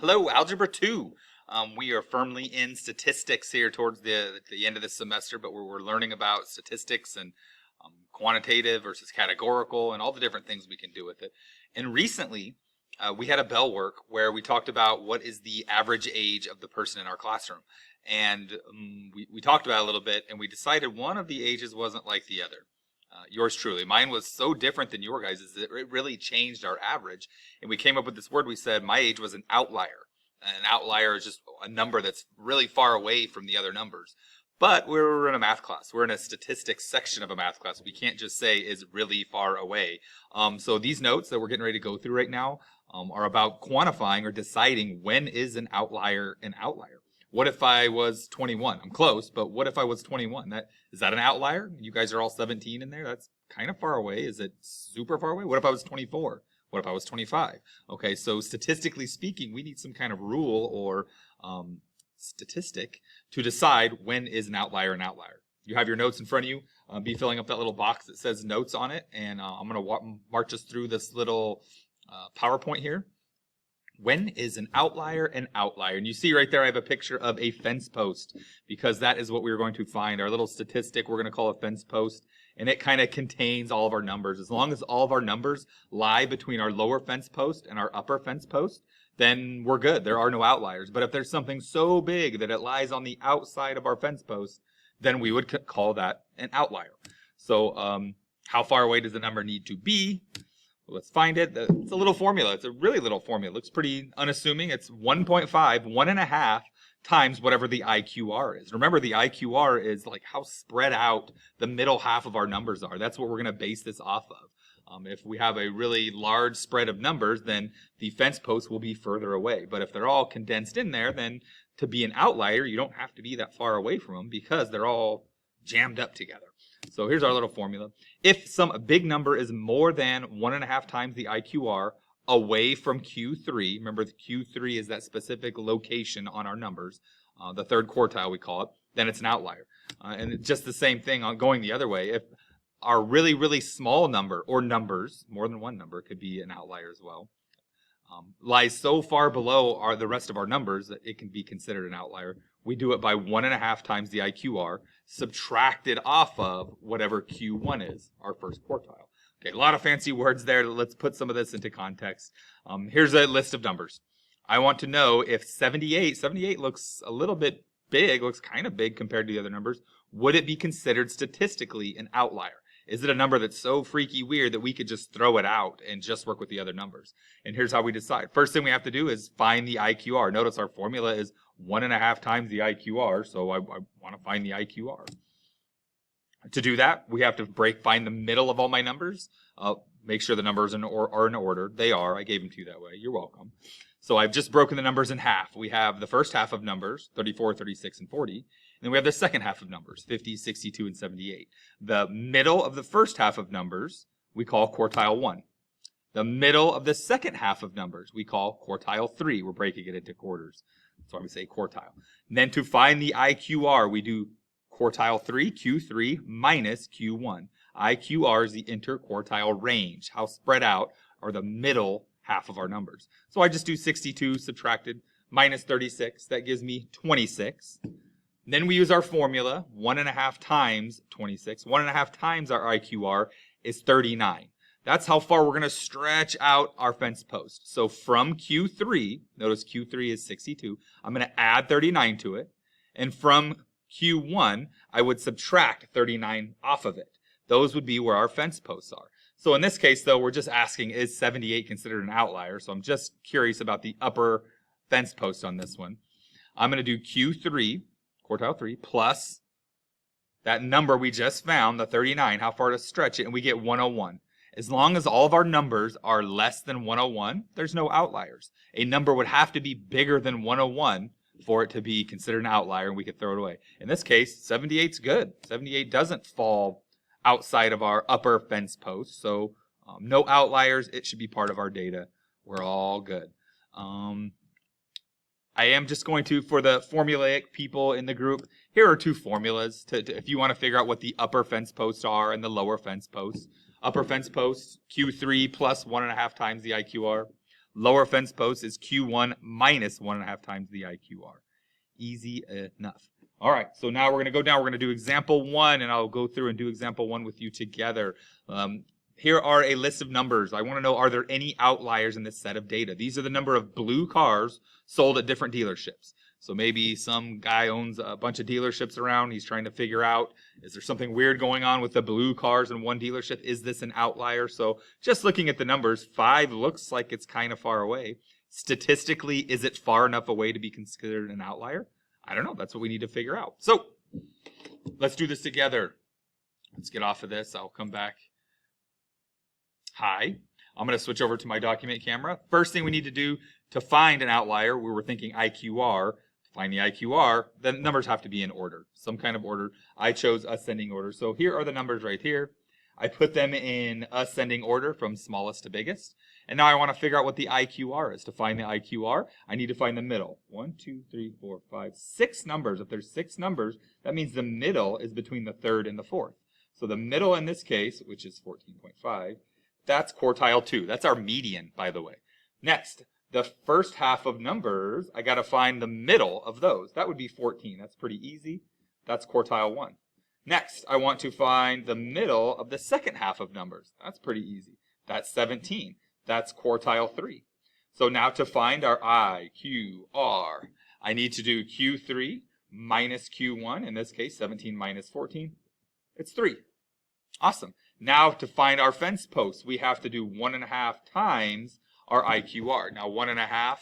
Hello, Algebra 2. We are firmly in statistics here towards the end of this semester, but we're learning about statistics and quantitative versus categorical and all the different things we can do with it. And recently, we had a bell work where we talked about what is the average age of the person in our classroom. And we talked about it a little bit, and we decided one of the ages wasn't like the other. Yours truly. Mine was so different than your guys' that it really changed our average. And we came up with this word. We said my age was an outlier. An outlier is just a number that's really far away from the other numbers. But we're in a math class. We're in a statistics section of a math class. We can't just say is really far away. So these notes that we're getting ready to go through right now are about quantifying or deciding when is an outlier an outlier. What if I was 21? I'm close, but what if I was 21? Is that an outlier? You guys are all 17 in there. That's kind of far away. Is it super far away? What if I was 24? What if I was 25? Okay, so statistically speaking, we need some kind of rule or statistic to decide when is an outlier an outlier. You have your notes in front of you. Be filling up that little box that says notes on it, and I'm going to march us through this little PowerPoint here. When is an outlier an outlier? And you see right there I have a picture of a fence post because that is what we're going to find. Our little statistic we're going to call a fence post, and it kind of contains all of our numbers. As long as all of our numbers lie between our lower fence post and our upper fence post, then we're good. There are no outliers. But if there's something so big that it lies on the outside of our fence post, then we would call that an outlier. So how far away does the number need to be? Let's find it. It's a little formula. It's a really little formula. It looks pretty unassuming. It's 1.5, 1.5 times whatever the IQR is. Remember, the IQR is like how spread out the middle half of our numbers are. That's what we're going to base this off of. If we have a really large spread of numbers, then the fence posts will be further away. But if they're all condensed in there, then to be an outlier, you don't have to be that far away from them because they're all jammed up together. So here's our little formula. If some big number is more than 1.5 times the IQR away from Q3, remember the Q3 is that specific location on our numbers, the third quartile we call it, then it's an outlier. And it's just the same thing on going the other way. If our really, really small number or numbers, more than one number could be an outlier as well, lies so far below the rest of our numbers that it can be considered an outlier. We do it by 1.5 times the IQR, subtracted off of whatever Q1 is, our first quartile. Okay, a lot of fancy words there. Let's put some of this into context. Here's a list of numbers. I want to know if 78 looks a little bit big, looks kind of big compared to the other numbers. Would it be considered statistically an outlier? Is it a number that's so freaky weird that we could just throw it out and just work with the other numbers? And here's how we decide. First thing we have to do is find the IQR. Notice our formula is 1.5 times the IQR, so I want to find the IQR. To do that, we have to find the middle of all my numbers. Make sure the numbers are in order. They are. I gave them to you that way. You're welcome. So I've just broken the numbers in half. We have the first half of numbers, 34, 36, and 40. And then we have the second half of numbers, 50, 62, and 78. The middle of the first half of numbers we call quartile 1. The middle of the second half of numbers we call quartile 3. We're breaking it into quarters. That's why we say quartile. And then to find the IQR, we do quartile 3, Q3, minus Q1. IQR is the interquartile range, how spread out are the middle half of our numbers. So I just do 62 subtracted minus 36. That gives me 26. Then we use our formula, 1.5 times 26. 1.5 times our IQR is 39. That's how far we're going to stretch out our fence post. So from Q3, notice Q3 is 62, I'm going to add 39 to it. And from Q1, I would subtract 39 off of it. Those would be where our fence posts are. So in this case, though, we're just asking, is 78 considered an outlier? So I'm just curious about the upper fence post on this one. I'm going to do Q3, quartile 3, plus that number we just found, the 39, how far to stretch it, and we get 101. As long as all of our numbers are less than 101, there's no outliers. A number would have to be bigger than 101 for it to be considered an outlier, and we could throw it away. In this case, 78's good. 78 doesn't fall outside of our upper fence post, so no outliers. It should be part of our data. We're all good. I am just going to, for the formulaic people in the group, here are two formulas if you want to figure out what the upper fence posts are and the lower fence posts. Upper fence posts, Q3 plus 1.5 times the IQR. Lower fence post is Q1 minus 1.5 times the IQR. Easy enough. All right, so now we're going to go down. We're going to do example 1, and I'll go through and do example 1 with you together. Here are a list of numbers. I want to know, are there any outliers in this set of data? These are the number of blue cars sold at different dealerships. So maybe some guy owns a bunch of dealerships around. He's trying to figure out, is there something weird going on with the blue cars in one dealership? Is this an outlier? So just looking at the numbers, 5 looks like it's kind of far away. Statistically, is it far enough away to be considered an outlier? I don't know. That's what we need to figure out. So let's do this together. Let's get off of this. I'll come back. Hi. I'm going to switch over to my document camera. First thing we need to do to find an outlier, we were thinking IQR. To find the IQR, the numbers have to be in order, some kind of order. I chose ascending order. So here are the numbers right here. I put them in ascending order from smallest to biggest. And now I want to figure out what the IQR is. To find the IQR, I need to find the middle. 1, 2, 3, 4, 5, 6 numbers. If there's 6 numbers, that means the middle is between the third and the fourth. So the middle in this case, which is 14.5, that's quartile 2. That's our median, by the way. Next, the first half of numbers, I got to find the middle of those. That would be 14. That's pretty easy. That's quartile 1. Next, I want to find the middle of the second half of numbers. That's pretty easy. That's 17. That's quartile 3. So now to find our IQR, I need to do Q3 minus Q1. In this case, 17 minus 14. It's 3. Awesome. Now to find our fence posts, we have to do 1.5 times our IQR. Now 1.5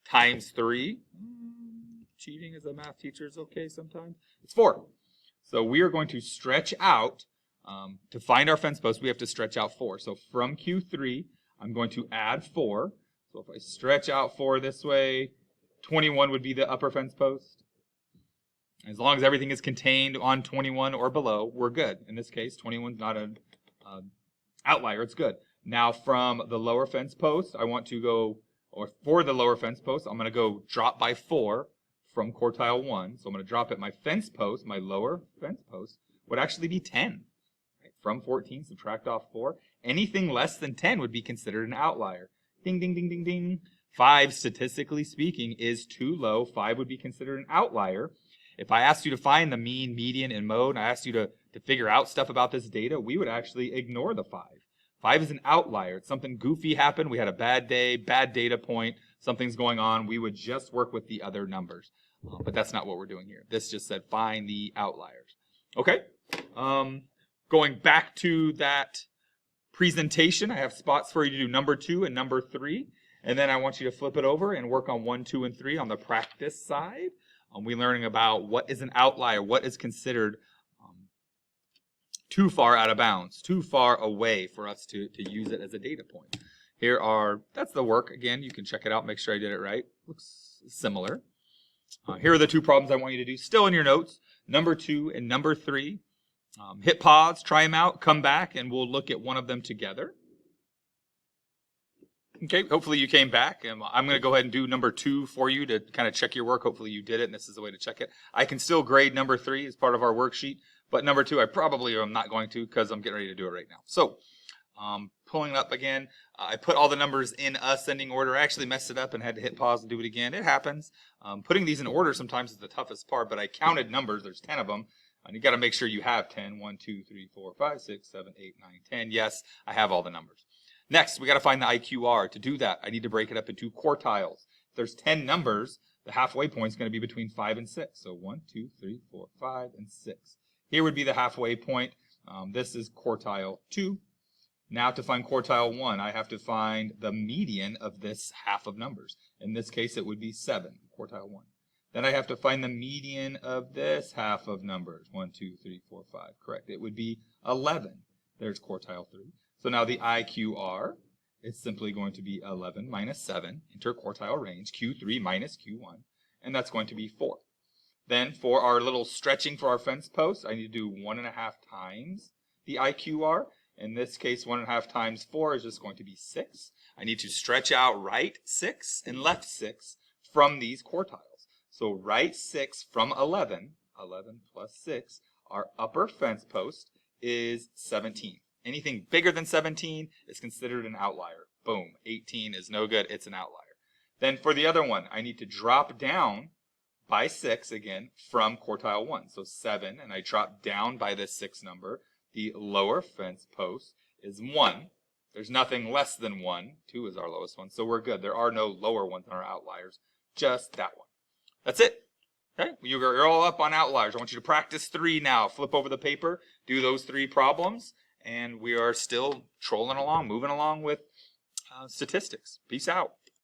times 3. Cheating as a math teacher is okay sometimes. It's 4. So we are going to stretch out, to find our fence posts, we have to stretch out 4. So from Q3, I'm going to add 4. So if I stretch out 4 this way, 21 would be the upper fence post. As long as everything is contained on 21 or below, we're good. In this case, 21 is not an outlier. It's good. Now from the lower fence post, I want to go, or for the lower fence post, I'm going to go drop by 4 from quartile 1. So I'm going to drop at my fence post, my lower fence post, would actually be 10. Right? From 14, subtract off 4. Anything less than 10 would be considered an outlier. Ding, ding, ding, ding, ding. 5, statistically speaking, is too low. 5 would be considered an outlier. If I asked you to find the mean, median, and mode, and I asked you to figure out stuff about this data, we would actually ignore the 5. 5 is an outlier. It's something goofy happened. We had a bad day, bad data point, something's going on. We would just work with the other numbers. But that's not what we're doing here. This just said find the outliers. Okay. Going back to that presentation, I have spots for you to do number 2 and number 3. And then I want you to flip it over and work on 1, 2, and 3 on the practice side. We're learning about what is an outlier, what is considered too far out of bounds, too far away for us to use it as a data point. That's the work. Again, you can check it out, make sure I did it right. Looks similar. Here are the 2 problems I want you to do, still in your notes, number 2 and number 3. Hit pause, try them out, come back, and we'll look at one of them together. Okay, hopefully you came back. And I'm going to go ahead and do number 2 for you to kind of check your work. Hopefully you did it, and this is the way to check it. I can still grade number 3 as part of our worksheet, but number 2 I probably am not going to because I'm getting ready to do it right now. So pulling it up again, I put all the numbers in ascending order. I actually messed it up and had to hit pause and do it again. It happens. Putting these in order sometimes is the toughest part, but I counted numbers. There's 10 of them. And you got to make sure you have 10. 1, 2, 3, 4, 5, 6, 7, 8, 9, 10. Yes, I have all the numbers. Next, we got to find the IQR. To do that, I need to break it up into quartiles. If there's 10 numbers, the halfway point is going to be between 5 and 6. So 1, 2, 3, 4, 5, and 6. Here would be the halfway point. This is quartile 2. Now to find quartile 1, I have to find the median of this half of numbers. In this case, it would be 7, quartile 1. Then I have to find the median of this half of numbers. 1, 2, 3, 4, 5. Correct. It would be 11. There's quartile 3. So now the IQR is simply going to be 11 minus 7, interquartile range, Q3 minus Q1, and that's going to be 4. Then for our little stretching for our fence post, I need to do 1.5 times the IQR. In this case, 1.5 times 4 is just going to be 6. I need to stretch out right 6 and left 6 from these quartiles. So right 6 from 11, 11 plus 6, our upper fence post is 17. Anything bigger than 17 is considered an outlier. Boom, 18 is no good. It's an outlier. Then for the other one, I need to drop down by 6 again from quartile 1. So 7, and I drop down by this 6 number. The lower fence post is 1. There's nothing less than 1. 2 is our lowest one, so we're good. There are no lower ones on our outliers, just that one. That's it. Okay, you're all up on outliers. I want you to practice 3 now. Flip over the paper, do those 3 problems, and we are still trolling along, moving along with statistics. Peace out.